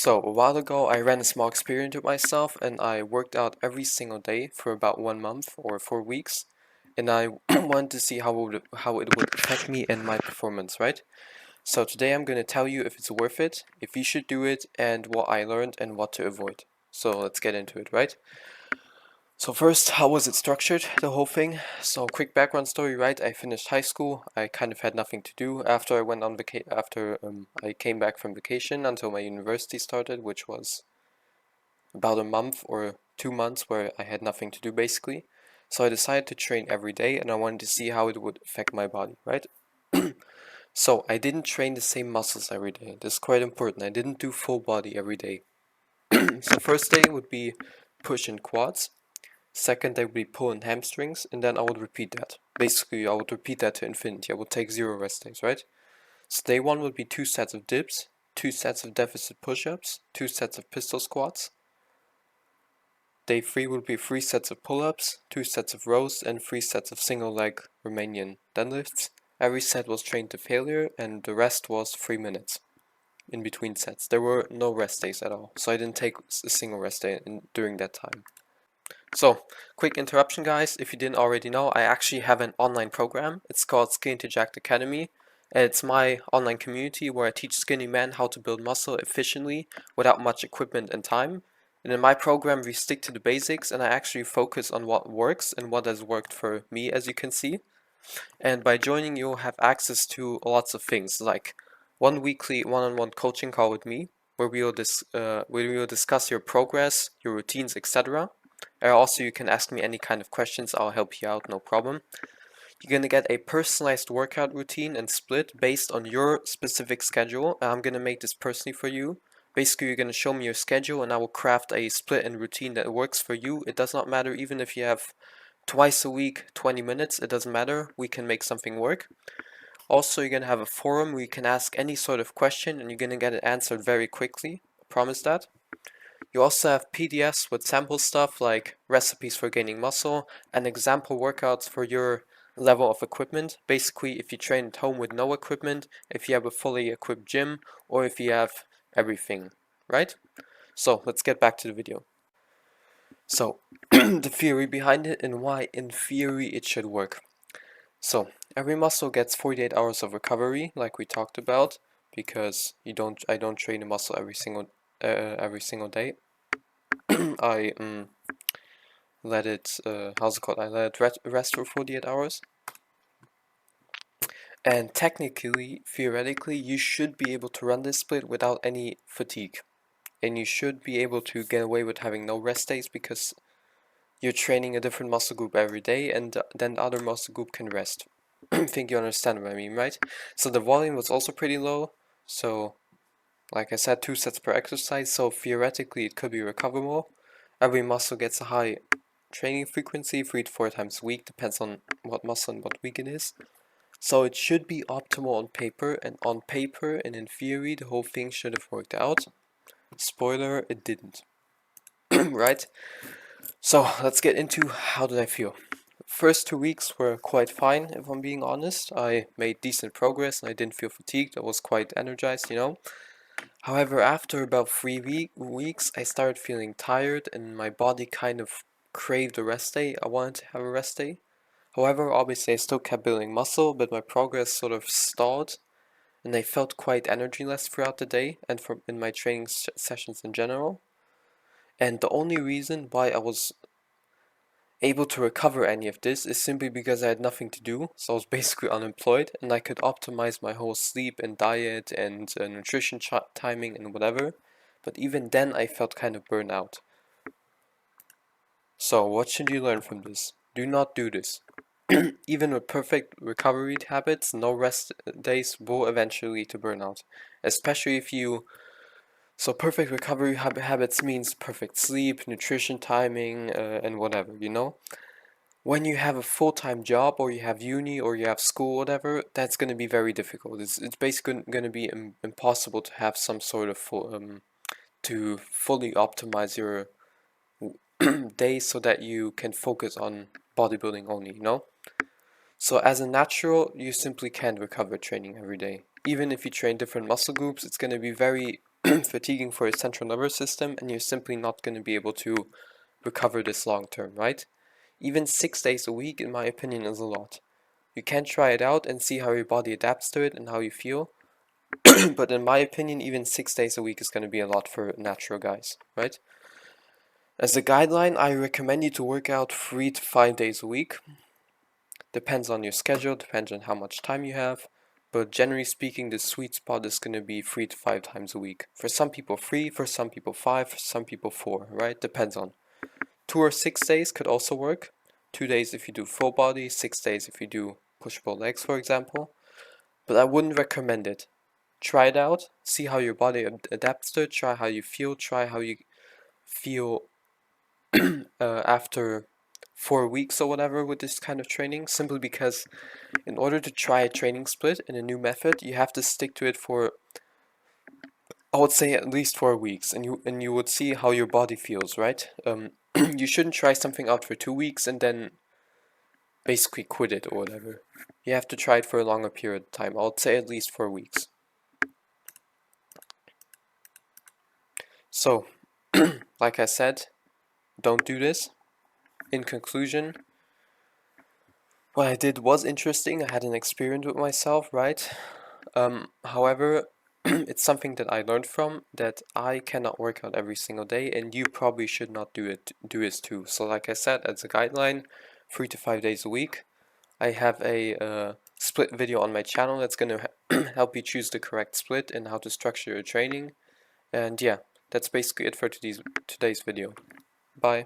So, a while ago, I ran a small experiment with myself and I worked out every single day for about 1 month or 4 weeks. And I wanted to see how it would affect me and my performance, right? So, today I'm going to tell you if it's worth it, if you should do it, and what I learned and what to avoid. So, let's get into it, right? So first, how was it structured, the whole thing? So quick background story, right? I finished high school. I kind of had nothing to do after I went on I came back from vacation until my university started, which was about a month or 2 months where I had nothing to do basically. So I decided to train every day and I wanted to see how it would affect my body, right? So I didn't train the same muscles every day. This is quite important. I didn't do full body every day. So first day would be push and quads. Second, they would be pull and hamstrings, and then I would repeat that. Basically, I would repeat that to infinity. I would take 0 rest days, right? So day 1 would be 2 sets of dips, 2 sets of deficit push-ups, 2 sets of pistol squats. Day 3 would be 3 sets of pull-ups, 2 sets of rows, and 3 sets of single leg Romanian deadlifts. Every set was trained to failure, and the rest was 3 minutes in between sets. There were no rest days at all, so I didn't take a single rest day during that time. So, quick interruption guys, if you didn't already know, I actually have an online program. It's called Skinny to Jacked Academy. It's my online community where I teach skinny men how to build muscle efficiently without much equipment and time. And in my program we stick to the basics and I actually focus on what works and what has worked for me, as you can see. And by joining you'll have access to lots of things like one weekly one-on-one coaching call with me where we will discuss your progress, your routines, etc. Also, you can ask me any kind of questions, I'll help you out, no problem. You're gonna get a personalized workout routine and split based on your specific schedule. I'm gonna make this personally for you. Basically, you're gonna show me your schedule and I will craft a split and routine that works for you. It does not matter even if you have twice a week, 20 minutes, it doesn't matter. We can make something work. Also, you're gonna have a forum where you can ask any sort of question and you're gonna get it answered very quickly. I promise that. You also have PDFs with sample stuff like recipes for gaining muscle and example workouts for your level of equipment. Basically, if you train at home with no equipment, if you have a fully equipped gym, or if you have everything, right? So let's get back to the video. So, the theory behind it and why in theory it should work. So, every muscle gets 48 hours of recovery, like we talked about, because I don't train a muscle every single day. I let it how's it called? I let it rest for 48 hours. And technically, theoretically, you should be able to run this split without any fatigue. And you should be able to get away with having no rest days because you're training a different muscle group every day and then the other muscle group can rest. I think you understand what I mean, right? So the volume was also pretty low. So, like I said, 2 sets per exercise. So theoretically, it could be recoverable. Every muscle gets a high training frequency, 3 to 4 times a week, depends on what muscle and what week it is. So it should be optimal on paper, and on paper and in theory the whole thing should have worked out. Spoiler, it didn't. Right? So let's get into how did I feel. First 2 weeks were quite fine, if I'm being honest. I made decent progress and I didn't feel fatigued. I was quite energized, you know. However, after about 3 weeks, I started feeling tired and my body kind of craved a rest day. I wanted to have a rest day. However, obviously I still kept building muscle, but my progress sort of stalled and I felt quite energyless throughout the day and in my training sessions in general. And the only reason why I was able to recover any of this is simply because I had nothing to do, so I was basically unemployed and I could optimize my whole sleep and diet and nutrition timing and whatever. But even then I felt kind of burnt out. So what should you learn from this? Do not do this. Even with perfect recovery habits, no rest days will eventually lead to burnout. Especially if you... So perfect recovery habits means perfect sleep, nutrition timing, and whatever, you know? When you have a full-time job or you have uni or you have school, whatever, that's going to be very difficult. It's basically going to be impossible to have some sort of to fully optimize your days so that you can focus on bodybuilding only, you know? So as a natural, you simply can't recover training every day. Even if you train different muscle groups, it's going to be very fatiguing for your central nervous system, and you're simply not going to be able to recover this long term, right? Even 6 days a week, in my opinion, is a lot. You can try it out and see how your body adapts to it and how you feel. But in my opinion, even 6 days a week is going to be a lot for natural guys, right? As a guideline, I recommend you to work out 3 to 5 days a week. Depends on your schedule, depends on how much time you have. But generally speaking, the sweet spot is going to be 3 to 5 times a week. For some people 3, for some people 5, for some people 4, right? Depends on. 2 or 6 days could also work. 2 days if you do full body, 6 days if you do push-pull legs, for example. But I wouldn't recommend it. Try it out, see how your body adapts to it, try how you feel after 4 weeks or whatever with this kind of training, simply because in order to try a training split in a new method, you have to stick to it for, I would say, at least 4 weeks, and you would see how your body feels, right? You shouldn't try something out for 2 weeks and then basically quit it or whatever. You have to try it for a longer period of time. I would say at least 4 weeks. So, like I said, don't do this. In conclusion, what I did was interesting. I had an experience with myself, right? However, it's something that I learned from, that I cannot work out every single day, and you probably should not do this too. So like I said, as a guideline, 3 to 5 days a week. I have a split video on my channel that's gonna help you choose the correct split and how to structure your training. And yeah, that's basically it for today's video. Bye.